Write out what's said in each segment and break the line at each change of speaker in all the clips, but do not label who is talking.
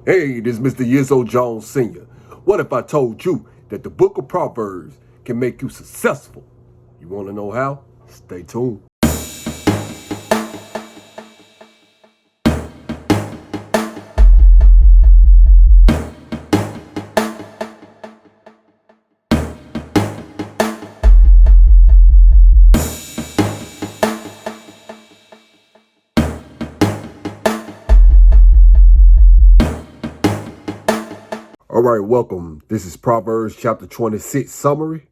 Hey, this is Mr. YIZO Jones Sr. What if I told you that the book of Proverbs can make you successful? You want to know how? Stay tuned. All right, welcome. This is Proverbs chapter 26 summary.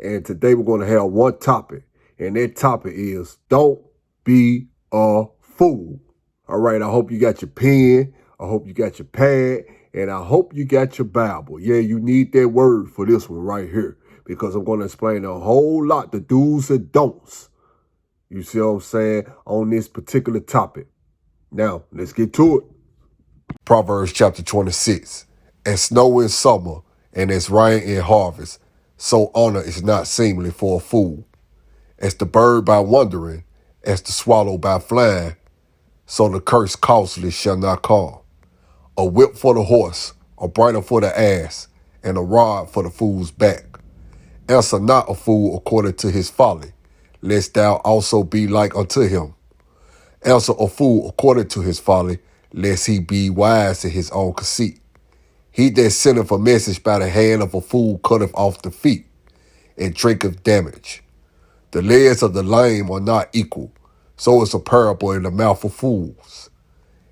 And today we're going to have one topic. And that topic is don't be a fool. All right, I hope you got your pen. I hope you got your pad. And I hope you got your Bible. Yeah, you need that word for this one right here. Because I'm going to explain a whole lot the do's and don'ts. You see what I'm saying? On this particular topic. Now, let's get to it. Proverbs chapter 26. As snow in summer, and as rain in harvest, so honor is not seemly for a fool. As the bird by wandering, as the swallow by flying, so the curse costly shall not call. A whip for the horse, a bridle for the ass, and a rod for the fool's back. Answer not a fool according to his folly, lest thou also be like unto him. Answer a fool according to his folly, lest he be wise in his own conceit. He that sendeth a message by the hand of a fool cutteth off the feet, and drinketh damage. The legs of the lame are not equal, so is a parable in the mouth of fools.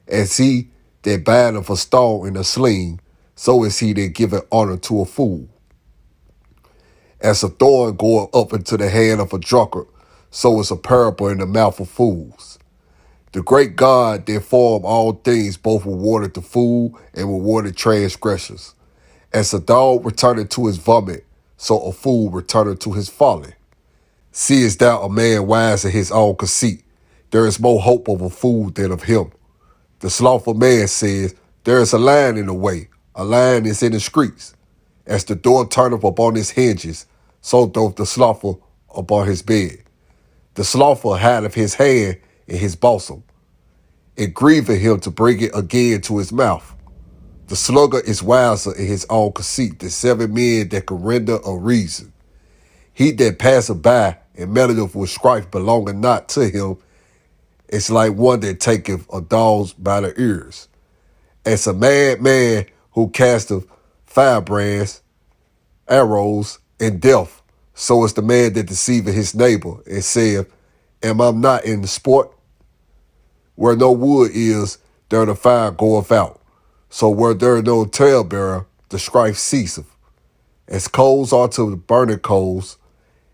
As he that bindeth a stone in a sling, so is he that giveth honor to a fool. As a thorn goeth up into the hand of a drunkard, so is a parable in the mouth of fools. The great God that formed all things both rewarded the fool and rewarded transgressors. As a dog returneth to his vomit, so a fool returneth to his folly. Seest thou a man wise in his own conceit? There is more hope of a fool than of him. The slothful man says, there is a lion in the way, a lion is in the streets. As the door turneth upon his hinges, so doth the slothful upon his bed. The slothful hideth his hand in his bosom. It grieveth him to bring it again to his mouth. The sluggard is wiser in his own conceit than 7 men that can render a reason. He that passeth by and meddleth with strife belonging not to him is like one that taketh a dog by the ears. As a mad man who casteth firebrands, arrows, and death, so is the man that deceiveth his neighbor and saith, am I not in the sport? Where no wood is, there the fire goeth out. So where there is no talebearer, the strife ceaseth. As coals are to the burning coals,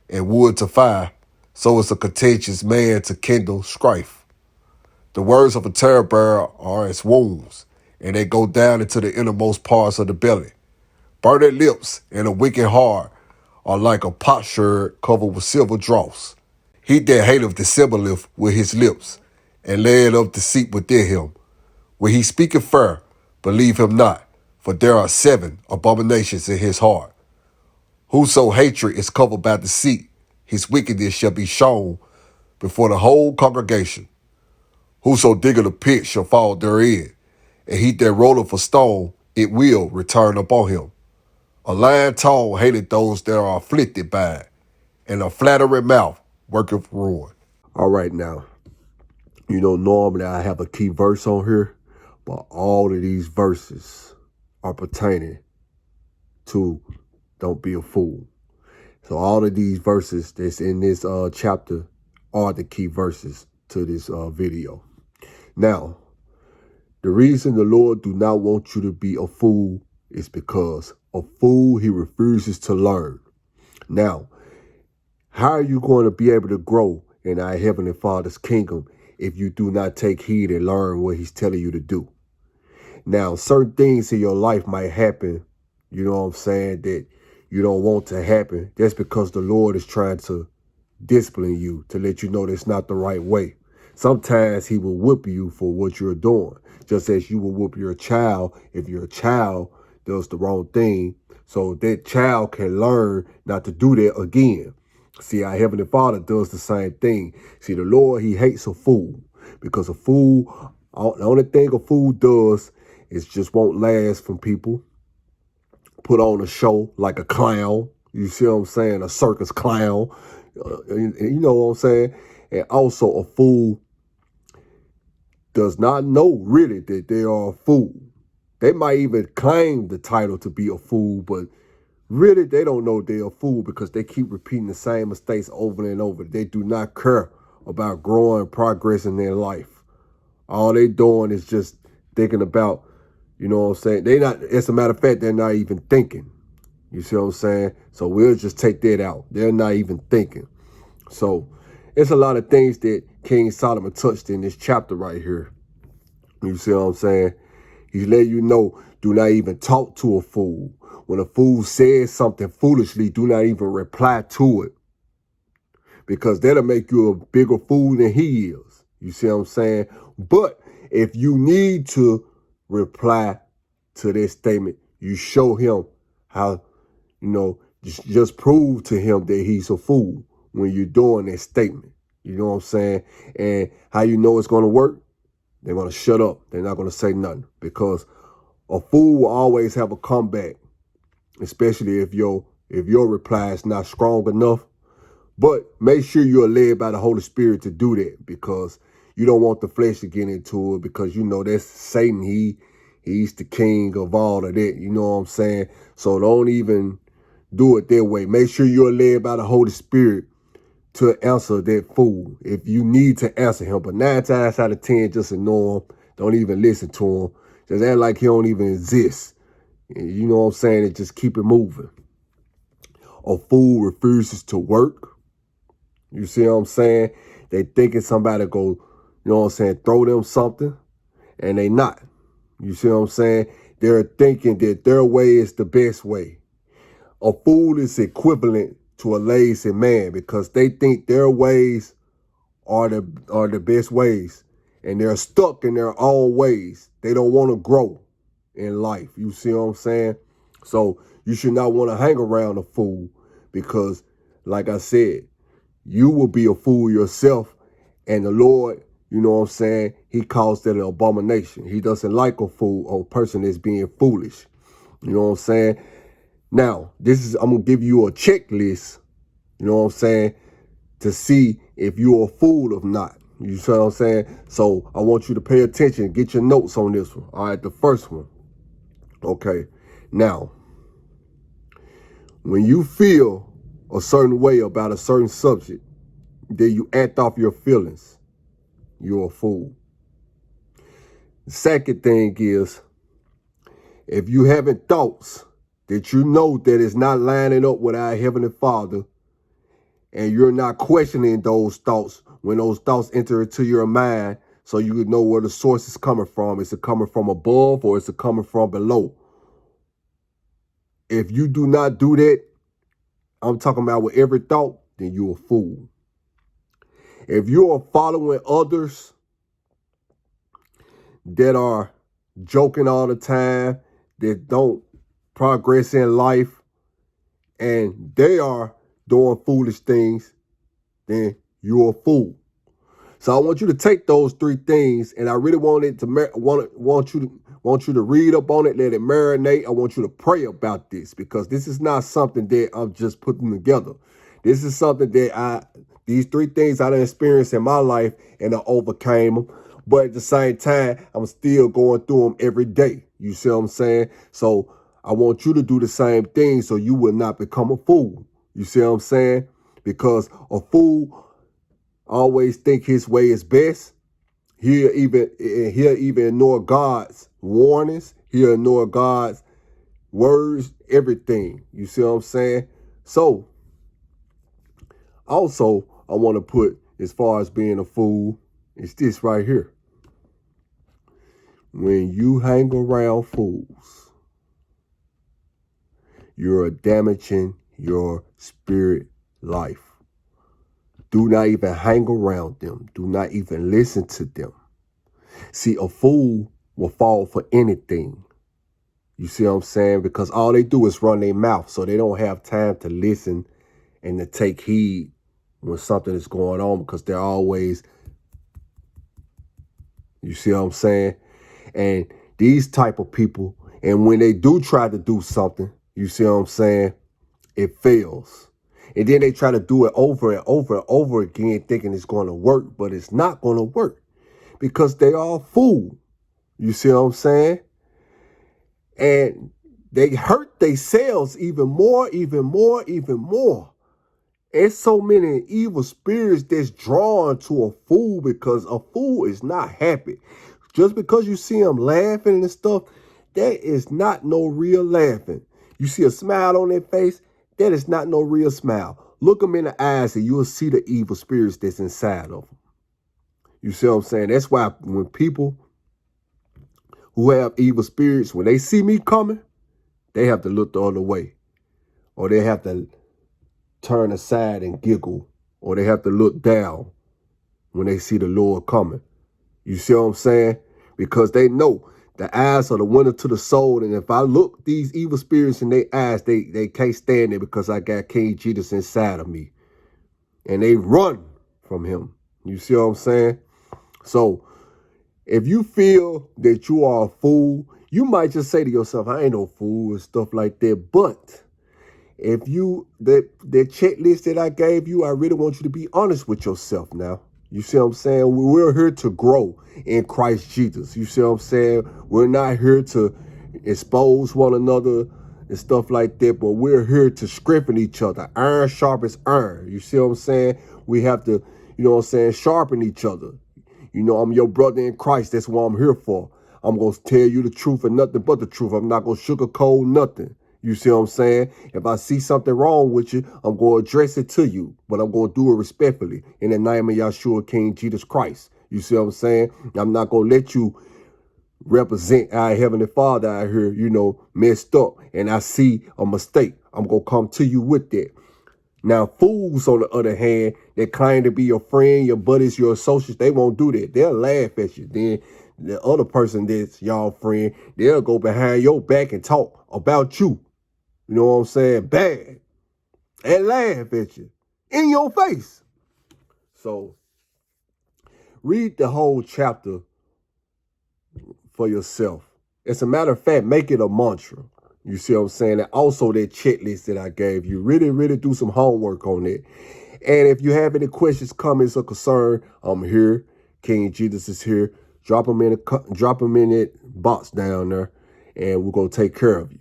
and wood to fire, so is a contentious man to kindle strife. The words of a talebearer are as wounds, and they go down into the innermost parts of the belly. Burning lips and a wicked heart are like a potsherd covered with silver dross. He that hateth dissembleth with his lips, and layeth up deceit within him. When he speaketh fair, believe him not, for there are 7 abominations in his heart. Whoso hatred is covered by deceit, his wickedness shall be shown before the whole congregation. Whoso diggeth a pit shall fall therein, and he that rolleth a stone, it will return upon him. A lying tongue hateth those that are afflicted by it, and a flattering mouth worketh ruin. All right, now, normally I have a key verse on here, but all of these verses are pertaining to don't be a fool. So all of these verses that's in this chapter are the key verses to this video. Now, the reason the Lord do not want you to be a fool is because a fool, he refuses to learn. Now, how are you going to be able to grow in our Heavenly Father's kingdom if you do not take heed and learn what he's telling you to do? Now, certain things in your life might happen, you know what I'm saying, that you don't want to happen. That's because the Lord is trying to discipline you, to let you know that's not the right way. Sometimes he will whip you for what you're doing, just as you will whip your child if your child does the wrong thing, so that child can learn not to do that again. See, our Heavenly Father does the same thing. See, the Lord, he hates a fool, because a fool, the only thing a fool does It just won't last from people. Put on a show like a clown. You see what I'm saying? A circus clown. And you know what I'm saying? And also a fool does not know really that they are a fool. They might even claim the title to be a fool, but really they don't know they're a fool because they keep repeating the same mistakes over and over. They do not care about growing, progress in their life. All they doing is just thinking about, you know what I'm saying? They not, as a matter of fact, they're not even thinking. You see what I'm saying? So we'll just take that out. They're not even thinking. So it's a lot of things that King Solomon touched in this chapter right here. You see what I'm saying? He's letting you know, do not even talk to a fool. When a fool says something foolishly, do not even reply to it. Because that'll make you a bigger fool than he is. You see what I'm saying? But if you need to reply to this statement, you show him how, you know, just prove to him that he's a fool when you're doing that statement. You know what I'm saying? And how you know it's going to work? They're going to shut up. They're not going to say nothing because a fool will always have a comeback, especially if your reply is not strong enough. But make sure you're led by the Holy Spirit to do that because you don't want the flesh to get into it because you know that's Satan. He's the king of all of that. You know what I'm saying? So don't even do it that way. Make sure you're led by the Holy Spirit to answer that fool if you need to answer him. But 9 times out of 10, just ignore him. Don't even listen to him. Just act like he don't even exist. You know what I'm saying? And just keep it moving. A fool refuses to work. You see what I'm saying? They thinking somebody go, you know what I'm saying, throw them something, and they not. You see what I'm saying? They're thinking that their way is the best way. A fool is equivalent to a lazy man because they think their ways are the best ways, and they're stuck in their own ways. They don't want to grow in life. You see what I'm saying? So you should not want to hang around a fool because, like I said, you will be a fool yourself, and the Lord, you know what I'm saying, he calls that an abomination. He doesn't like a fool or a person that's being foolish. You know what I'm saying? Now, I'm going to give you a checklist, you know what I'm saying, to see if you're a fool or not. You see what I'm saying? So I want you to pay attention. Get your notes on this one. All right, the first one. Okay. Now, when you feel a certain way about a certain subject, then you act off your feelings, you're a fool. The second thing is, if you having thoughts that you know that is not lining up with our Heavenly Father, and you're not questioning those thoughts when those thoughts enter into your mind, so you would know where the source is coming from. Is it coming from above or is it coming from below? If you do not do that, I'm talking about with every thought, then you're a fool. If you are following others that are joking all the time, that don't progress in life, and they are doing foolish things, then you're a fool. So I want you to take those 3 things, and I really want you to read up on it, let it marinate. I want you to pray about this because this is not something that I'm just putting together. This is something that these 3 things I done experienced in my life, and I overcame them. But at the same time, I'm still going through them every day. You see what I'm saying? So I want you to do the same thing so you will not become a fool. You see what I'm saying? Because a fool always think his way is best. He'll even ignore God's warnings. He'll ignore God's words, everything. You see what I'm saying? So also, I want to put, as far as being a fool, it's this right here. When you hang around fools, you're damaging your spirit life. Do not even hang around them. Do not even listen to them. See, a fool will fall for anything. You see what I'm saying? Because all they do is run their mouth, so they don't have time to listen and to take heed when something is going on because they're always, you see what I'm saying? And These type of people, and when they do try to do something, you see what I'm saying, it fails. And then they try to do it over and over and over again, thinking it's going to work, but it's not going to work because they are fooled. You see what I'm saying? And they hurt themselves even more. There's so many evil spirits that's drawn to a fool because a fool is not happy. Just because you see them laughing and stuff, that is not no real laughing. You see a smile on their face, that is not no real smile. Look them in the eyes and you'll see the evil spirits that's inside of them. You see what I'm saying? That's why when people who have evil spirits, when they see me coming, they have to look the other way. Or they have to turn aside and giggle. Or they have to look down when they see the Lord coming. You see what I'm saying? Because they know the eyes are the window to the soul. And if I look these evil spirits in their eyes, they can't stand it because I got King Jesus inside of me. And they run from him. You see what I'm saying? So if you feel that you are a fool, you might just say to yourself, I ain't no fool and stuff like that. But if you, the checklist that I gave you, I really want you to be honest with yourself now. You see what I'm saying? We're here to grow in Christ Jesus. You see what I'm saying? We're not here to expose one another and stuff like that, but we're here to strengthen each other. Iron sharpens iron. You see what I'm saying? We have to, you know what I'm saying, sharpen each other. You know, I'm your brother in Christ. That's what I'm here for. I'm going to tell you the truth and nothing but the truth. I'm not going to sugarcoat nothing. You see what I'm saying? If I see something wrong with you, I'm going to address it to you, but I'm going to do it respectfully in the name of Yahshua, King Jesus Christ. You see what I'm saying? I'm not going to let you represent our Heavenly Father out here, you know, messed up, and I see a mistake. I'm going to come to you with that. Now, fools, on the other hand, that claim to be your friend, your buddies, your associates, they won't do that. They'll laugh at you. Then the other person that's y'all friend, they'll go behind your back and talk about you. You know what I'm saying? Bad. And laugh at you in your face. So read the whole chapter for yourself. As a matter of fact, make it a mantra. You see what I'm saying? And also that checklist that I gave you. Really do some homework on it. And if you have any questions, comments, or concern, I'm here. King Jesus is here. Drop them in that box down there, and we're gonna take care of you.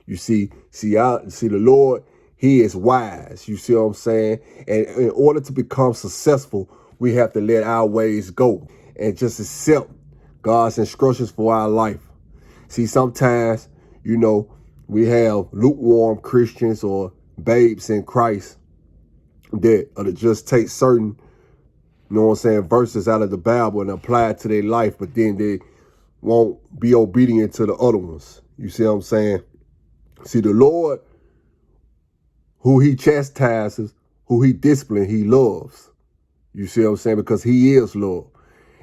You see the Lord, he is wise. You see what I'm saying? And in order to become successful, we have to let our ways go and just accept God's instructions for our life. See, sometimes, you know, we have lukewarm Christians or babes in Christ that just take certain, you know what I'm saying, verses out of the Bible and apply it to their life, but then they won't be obedient to the other ones. You see what I'm saying? See, the Lord, who he chastises, who he disciplines, he loves. You see what I'm saying? Because he is love.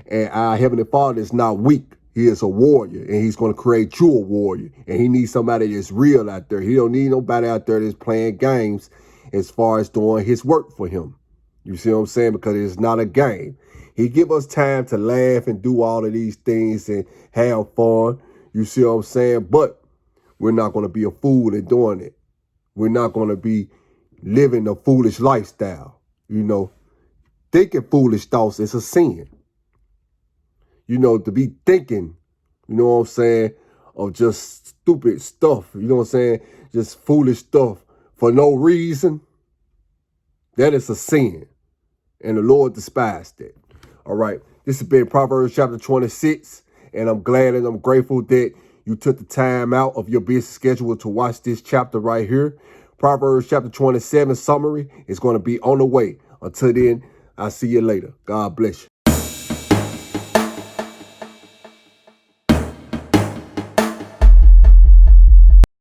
And our Heavenly Father is not weak. He is a warrior, and he's going to create you a warrior. And he needs somebody that's real out there. He don't need nobody out there that's playing games as far as doing his work for him. You see what I'm saying? Because it's not a game. He give us time to laugh and do all of these things and have fun. You see what I'm saying? But we're not going to be a fool in doing it. We're not going to be living a foolish lifestyle. You know, thinking foolish thoughts is a sin. You know, to be thinking, you know what I'm saying, of just stupid stuff, you know what I'm saying, just foolish stuff for no reason, that is a sin. And the Lord despised that. All right, this has been Proverbs chapter 26, and I'm glad and I'm grateful that you took the time out of your busy schedule to watch this chapter right here. Proverbs chapter 27 summary is going to be on the way. Until then, I'll see you later. God bless you.